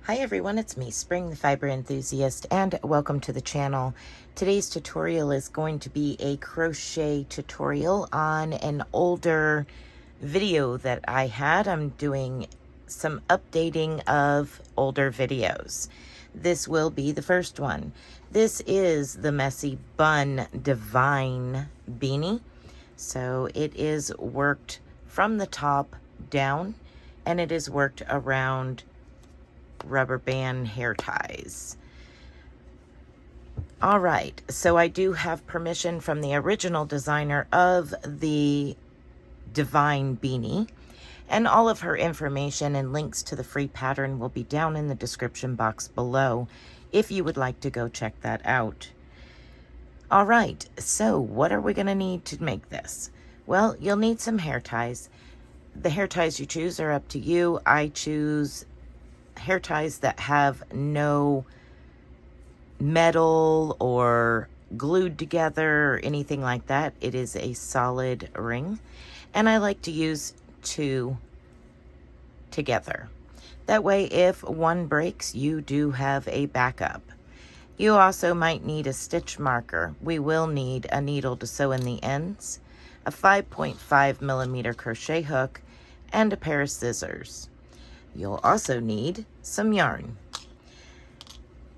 Hi everyone, it's me, Spring the Fiber Enthusiast, and welcome to the channel. Today's tutorial is going to be a crochet tutorial on an older video that I had. I'm doing some updating of older videos. This will be the first one. This is the Messy Bun Divine beanie. So it is worked from the top down, and it is worked around rubber band hair ties. All right, so I do have permission from the original designer of the Divine beanie, and all of her information and links to the free pattern will be down in the description box below if you would like to go check that out. All right, so what are we going to need to make this? Well, you'll need some hair ties. The hair ties you choose are up to you. I choose hair ties that have no metal or glued together or anything like that. It is a solid ring, and I like to use two together. That way, if one breaks, you do have a backup. You also might need a stitch marker. We will need a needle to sew in the ends, a 5.5 millimeter crochet hook, and a pair of scissors. You'll also need some yarn.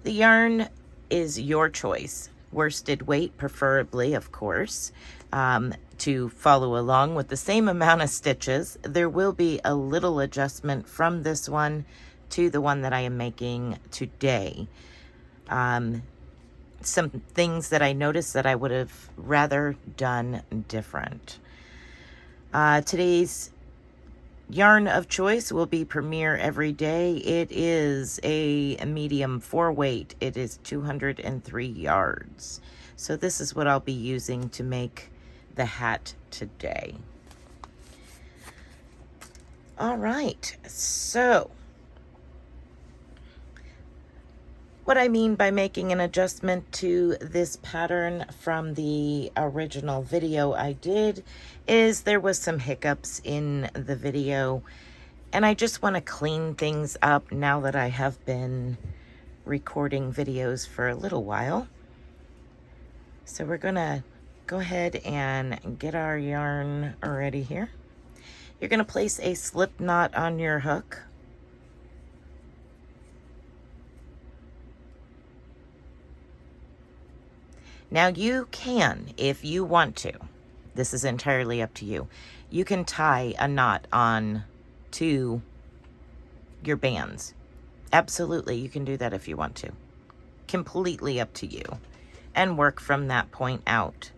The yarn is your choice. Worsted weight, preferably, of course, to follow along with the same amount of stitches. There will be a little adjustment from this one to the one that I am making today. Some things that I noticed that I would have rather done different. Today's yarn of choice will be Premier Everyday. It is a medium 4 weight. It is 203 yards. So this is what I'll be using to make the hat today. All right, so what I mean by making an adjustment to this pattern from the original video I did is there was some hiccups in the video, and I just want to clean things up now that I have been recording videos for a little while. So we're gonna go ahead and get our yarn ready here. You're gonna place a slip knot on your hook. Now you can, if you want to, this is entirely up to you, you can tie a knot on to your bands. Absolutely, you can do that if you want to. Completely up to you. And work from that point out.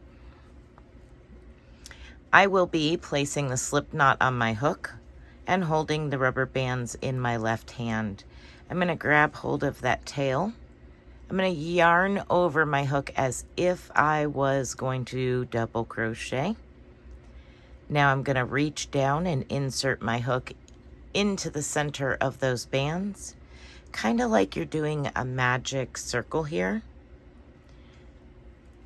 I will be placing the slip knot on my hook and holding the rubber bands in my left hand. I'm going to grab hold of that tail. I'm going to yarn over my hook as if I was going to double crochet. Now I'm going to reach down and insert my hook into the center of those bands, kind of like you're doing a magic circle here.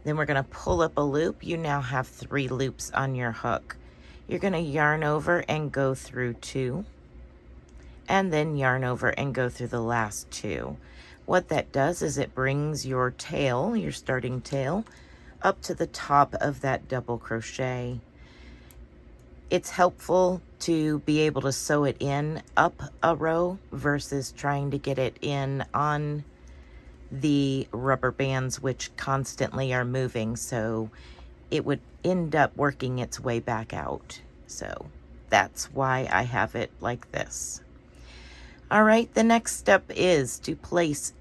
Then we're going to pull up a loop. You now have 3 loops on your hook. You're going to yarn over and go through 2, and then yarn over and go through the last 2. What that does is it brings your tail, your starting tail, up to the top of that double crochet. It's helpful to be able to sew it in up a row versus trying to get it in on the rubber bands, which constantly are moving, so it would end up working its way back out. So that's why I have it like this. All right, the next step is to place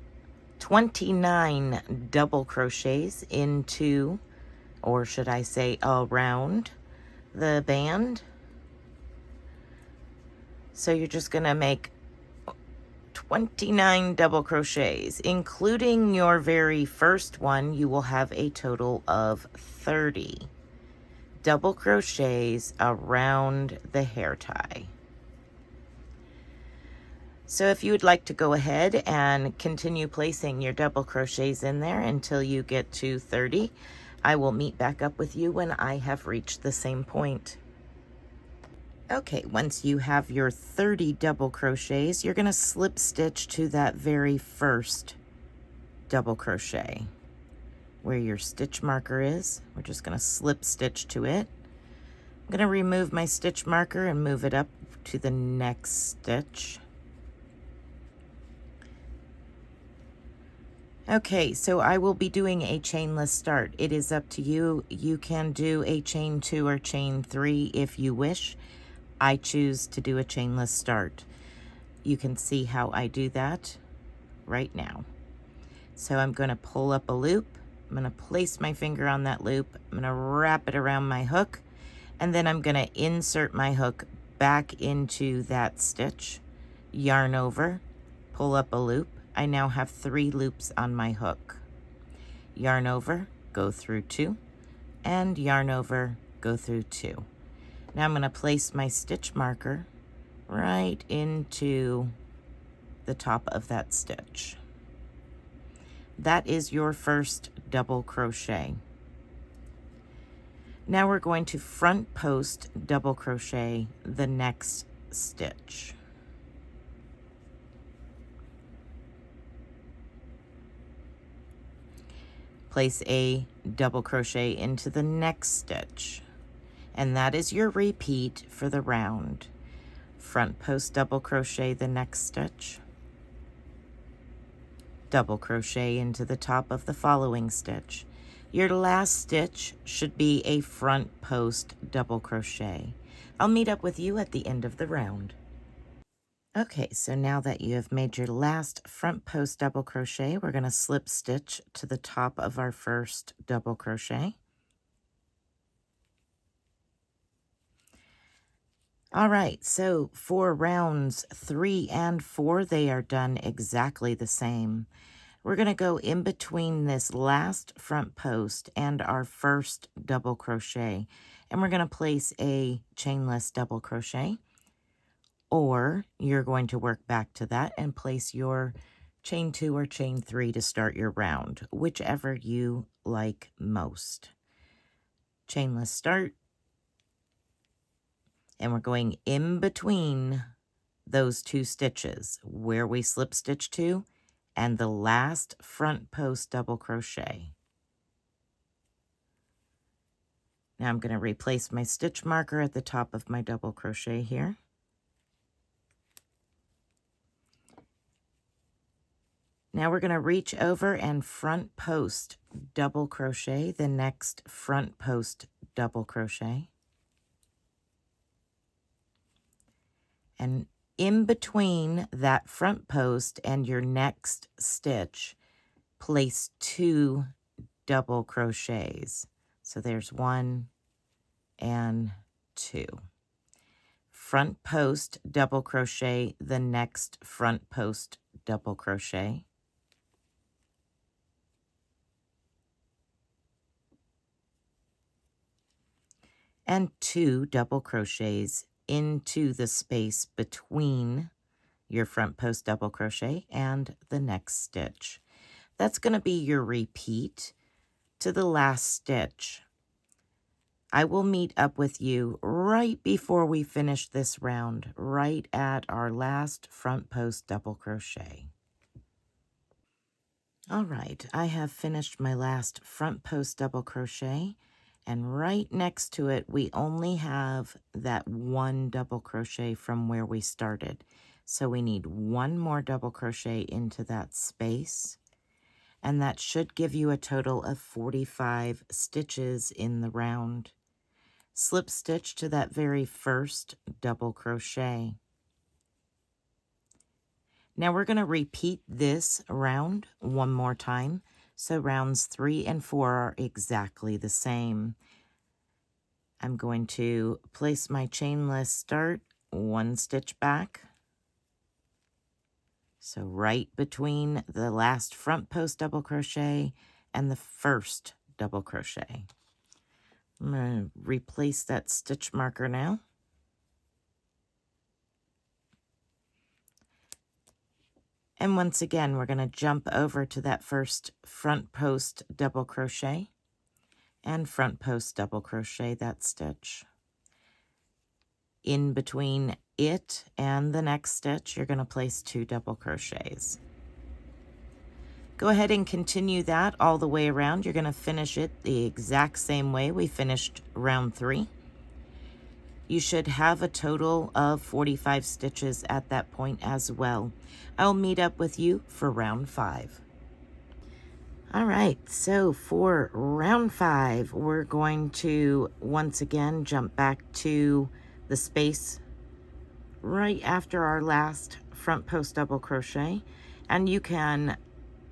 29 double crochets into, or should I say around, the band. So you're just going to make 29 double crochets, including your very first one. You will have a total of 30 double crochets around the hair tie. So if you would like to go ahead and continue placing your double crochets in there until you get to 30, I will meet back up with you when I have reached the same point. Okay, once you have your 30 double crochets, you're going to slip stitch to that very first double crochet where your stitch marker is. We're just going to slip stitch to it. I'm going to remove my stitch marker and move it up to the next stitch. Okay, so I will be doing a chainless start. It is up to you. You can do a chain 2 or chain 3 if you wish. I choose to do a chainless start. You can see how I do that right now. So I'm going to pull up a loop. I'm going to place my finger on that loop. I'm going to wrap it around my hook, and then I'm going to insert my hook back into that stitch, yarn over, pull up a loop. I now have 3 loops on my hook. Yarn over, go through 2, and yarn over, go through 2. Now I'm going to place my stitch marker right into the top of that stitch. That is your first double crochet. Now we're going to front post double crochet the next stitch. Place a double crochet into the next stitch, and that is your repeat for the round. Front post double crochet the next stitch, double crochet into the top of the following stitch. Your last stitch should be a front post double crochet. I'll meet up with you at the end of the round. Okay, so now that you have made your last front post double crochet, we're going to slip stitch to the top of our first double crochet. All right, so for rounds 3 and 4, they are done exactly the same. We're going to go in between this last front post and our first double crochet, and we're going to place a chainless double crochet, or you're going to work back to that and place your chain 2 or chain 3 to start your round, whichever you like most. Chainless start, and we're going in between those 2 stitches where we slip stitch to and the last front post double crochet. Now I'm going to replace my stitch marker at the top of my double crochet here. Now we're going to reach over and front post double crochet the next front post double crochet. And in between that front post and your next stitch, place 2 double crochets. So there's 1 and 2. Front post double crochet the next front post double crochet. And 2 double crochets into the space between your front post double crochet and the next stitch. That's going to be your repeat to the last stitch. I will meet up with you right before we finish this round, right at our last front post double crochet. All right, I have finished my last front post double crochet, and right next to it we only have that 1 double crochet from where we started. So we need 1 more double crochet into that space, and that should give you a total of 45 stitches in the round. Slip stitch to that very first double crochet. Now we're going to repeat this round 1 more time. So rounds 3 and 4 are exactly the same. I'm going to place my chainless start 1 stitch back. So right between the last front post double crochet and the first double crochet. I'm going to replace that stitch marker now. And once again, we're going to jump over to that first front post double crochet and front post double crochet that stitch. in between it and the next stitch, you're going to place 2 double crochets. Go ahead and continue that all the way around. You're going to finish it the exact same way we finished round 3. You should have a total of 45 stitches at that point as well. I'll meet up with you for round 5. All right, so for round 5, we're going to once again jump back to the space right after our last front post double crochet, and you can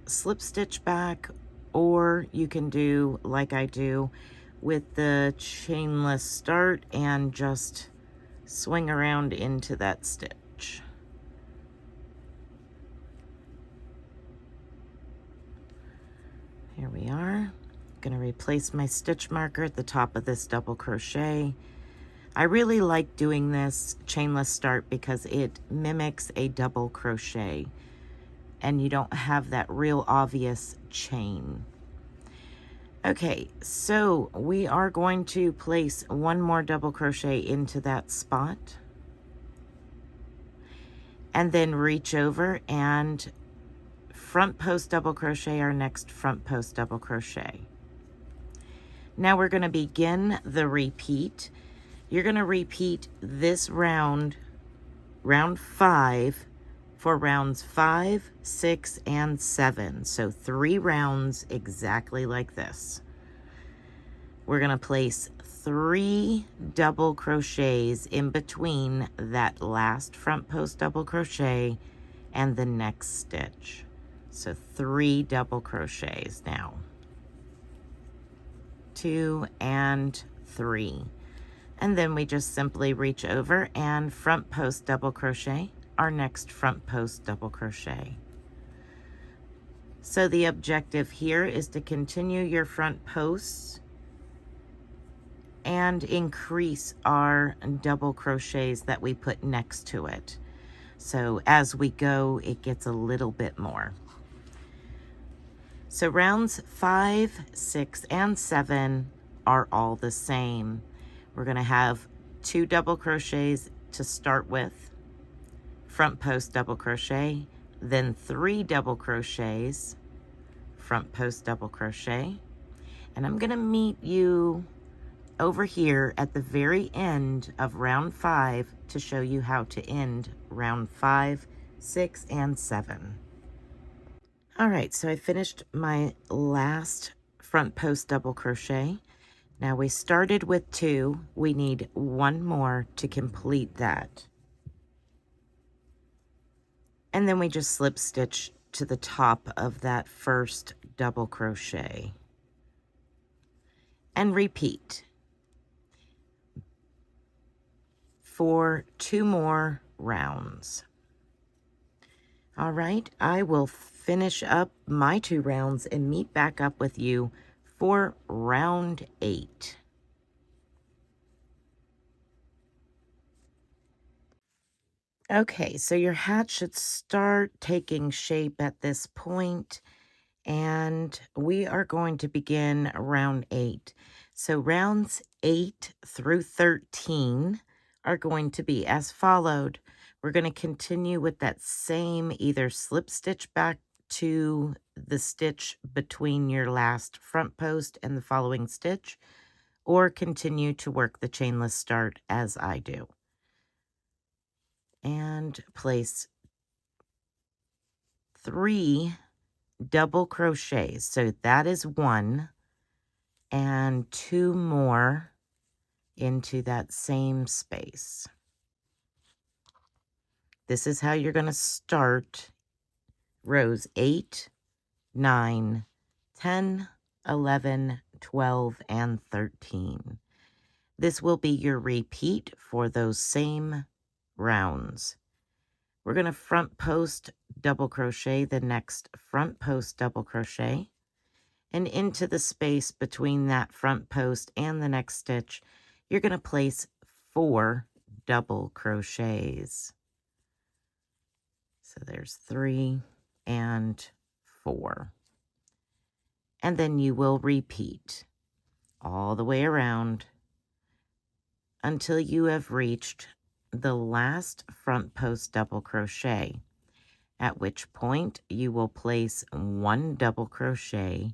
slip stitch back, or you can do like I do with the chainless start and just swing around into that stitch. Here we are. Going to replace my stitch marker at the top of this double crochet. I really like doing this chainless start because it mimics a double crochet and you don't have that real obvious chain. Okay, so we are going to place 1 more double crochet into that spot and then reach over and front post double crochet our next front post double crochet. Now we're going to begin the repeat. You're going to repeat this round 5, for rounds 5, 6, and 7. So 3 rounds exactly like this. We're going to place 3 double crochets in between that last front post double crochet and the next stitch. So 3 double crochets now. 2 and 3. And then we just simply reach over and front post double crochet our next front post double crochet. So the objective here is to continue your front posts and increase our double crochets that we put next to it. So as we go, it gets a little bit more. So rounds 5, 6, and 7 are all the same. We're going to have 2 double crochets to start with, front post double crochet, then 3 double crochets, front post double crochet, and I'm going to meet you over here at the very end of round 5 to show you how to end round 5, 6, and 7. All right, so I finished my last front post double crochet. Now we started with 2, we need 1 more to complete that. And then we just slip stitch to the top of that first double crochet. And repeat for 2 more rounds. All right, I will finish up my 2 rounds and meet back up with you for round 8. Okay, so your hat should start taking shape at this point, and we are going to begin round 8. So rounds 8 through 13 are going to be as followed. We're going to continue with that same either slip stitch back to the stitch between your last front post and the following stitch, or continue to work the chainless start as I do. And place 3 double crochets. So that is 1 and 2 more into that same space. This is how you're going to start rows 8, 9, 10, 11, 12, and 13. This will be your repeat for those same rounds. We're going to front post double crochet the next front post double crochet, and into the space between that front post and the next stitch, you're going to place 4 double crochets. So there's 3 and 4. And then you will repeat all the way around until you have reached the last front post double crochet, at which point you will place 1 double crochet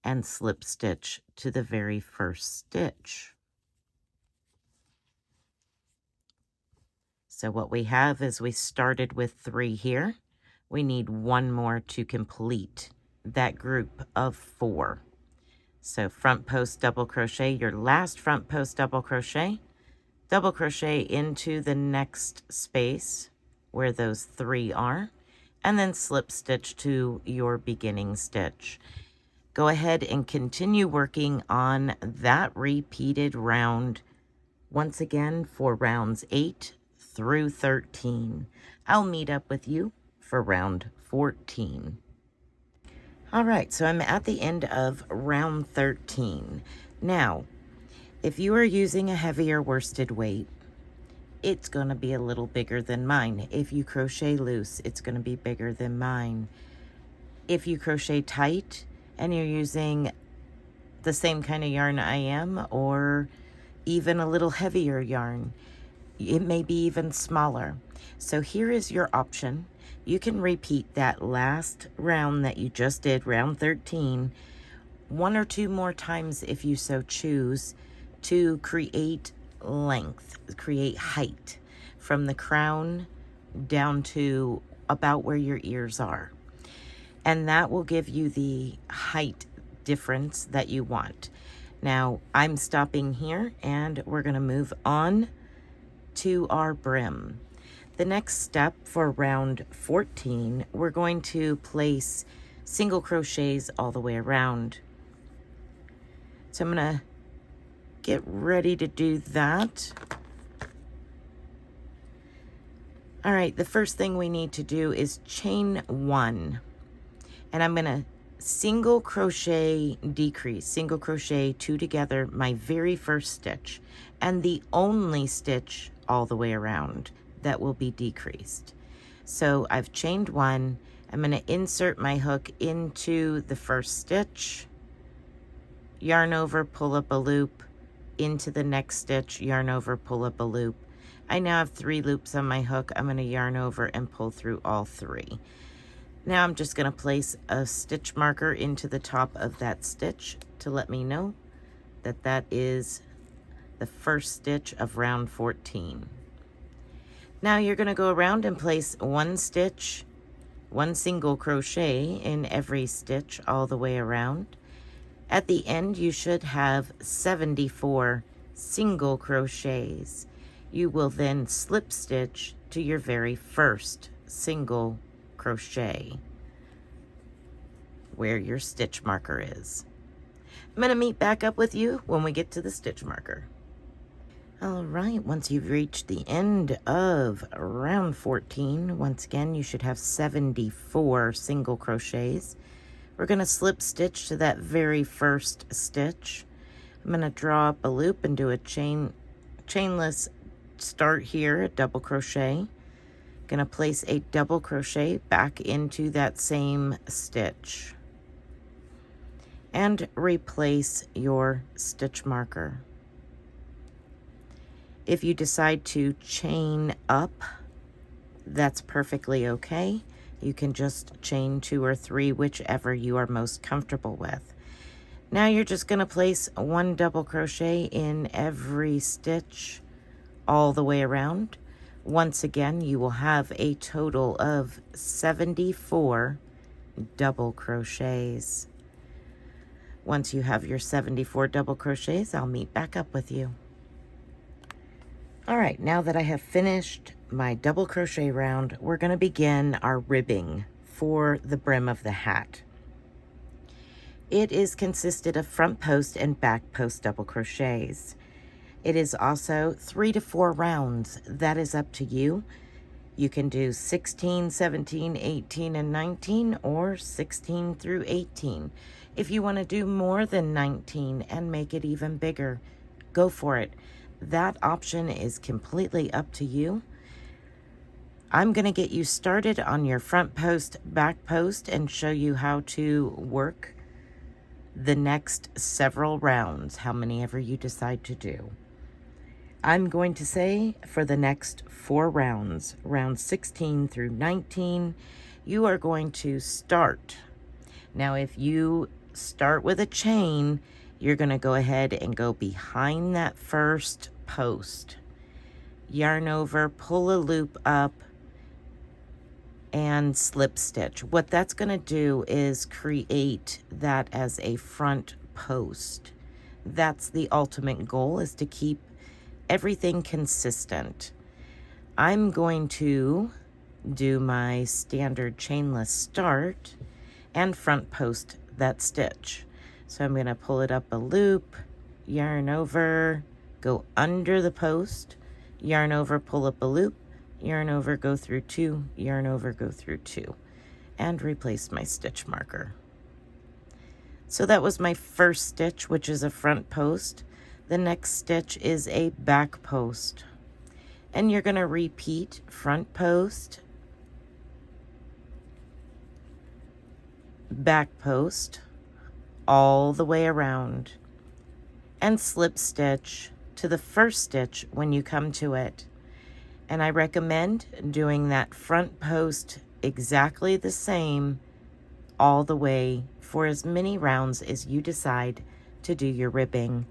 and slip stitch to the very first stitch. So what we have is we started with 3 here. We need 1 more to complete that group of 4. So front post double crochet, your last front post double crochet into the next space where those 3 are, and then slip stitch to your beginning stitch. Go ahead and continue working on that repeated round once again for rounds 8 through 13. I'll meet up with you for round 14. All right, so I'm at the end of round 13. Now, if you are using a heavier worsted weight, it's going to be a little bigger than mine. If you crochet loose, it's going to be bigger than mine. If you crochet tight and you're using the same kind of yarn I am, or even a little heavier yarn, it may be even smaller. So here is your option. You can repeat that last round that you just did, round 13, 1 or 2 more times if you so choose, to create length, create height from the crown down to about where your ears are. And that will give you the height difference that you want. Now, I'm stopping here and we're going to move on to our brim. The next step for round 14, we're going to place single crochets all the way around. So I'm going to get ready to do that. All right, the first thing we need to do is chain 1. And I'm going to single crochet decrease, single crochet 2 together, my very first stitch, and the only stitch all the way around that will be decreased. So I've chained 1. I'm going to insert my hook into the first stitch, yarn over, pull up a loop, into the next stitch, yarn over, pull up a loop. I now have 3 loops on my hook. I'm going to yarn over and pull through all 3. Now I'm just going to place a stitch marker into the top of that stitch to let me know that that is the first stitch of round 14. Now you're going to go around and place 1 stitch, 1 single crochet in every stitch all the way around. At the end, you should have 74 single crochets. You will then slip stitch to your very first single crochet where your stitch marker is. I'm going to meet back up with you when we get to the stitch marker. All right, once you've reached the end of round 14, once again, you should have 74 single crochets. We're going to slip stitch to that very first stitch. I'm going to draw up a loop and do a chainless start here, a double crochet. Going to place a double crochet back into that same stitch and replace your stitch marker. If you decide to chain up, that's perfectly okay. You can just chain 2 or 3, whichever you are most comfortable with. Now you're just going to place 1 double crochet in every stitch all the way around. Once again, you will have a total of 74 double crochets. Once you have your 74 double crochets, I'll meet back up with you. All right, now that I have finished my double crochet round, we're going to begin our ribbing for the brim of the hat. It is consisted of front post and back post double crochets. It is also 3 to 4 rounds. That is up to you. You can do 16, 17, 18, and 19, or 16 through 18. If you want to do more than 19 and make it even bigger, go for it. That option is completely up to you. I'm going to get you started on your front post, back post, and show you how to work the next several rounds, how many ever you decide to do. I'm going to say for the next 4 rounds, rounds 16 through 19, you are going to start. Now, if you start with a chain, you're going to go ahead and go behind that first post. Yarn over, pull a loop up, and slip stitch. What that's going to do is create that as a front post. That's the ultimate goal, is to keep everything consistent. I'm going to do my standard chainless start and front post that stitch. So I'm going to pull it up a loop, yarn over, go under the post, yarn over, pull up a loop, yarn over, go through 2, yarn over, go through 2, and replace my stitch marker. So that was my first stitch, which is a front post. The next stitch is a back post. And you're going to repeat front post, back post, all the way around, and slip stitch to the first stitch when you come to it. And I recommend doing that front post exactly the same all the way for as many rounds as you decide to do your ribbing.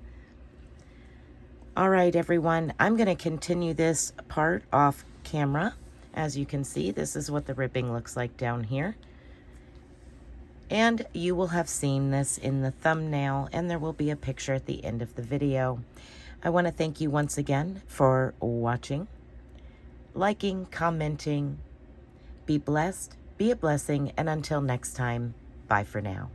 All right, everyone, I'm going to continue this part off camera. As you can see, this is what the ribbing looks like down here. And you will have seen this in the thumbnail, and there will be a picture at the end of the video. I want to thank you once again for watching, liking, commenting. Be blessed, be a blessing, and until next time, bye for now.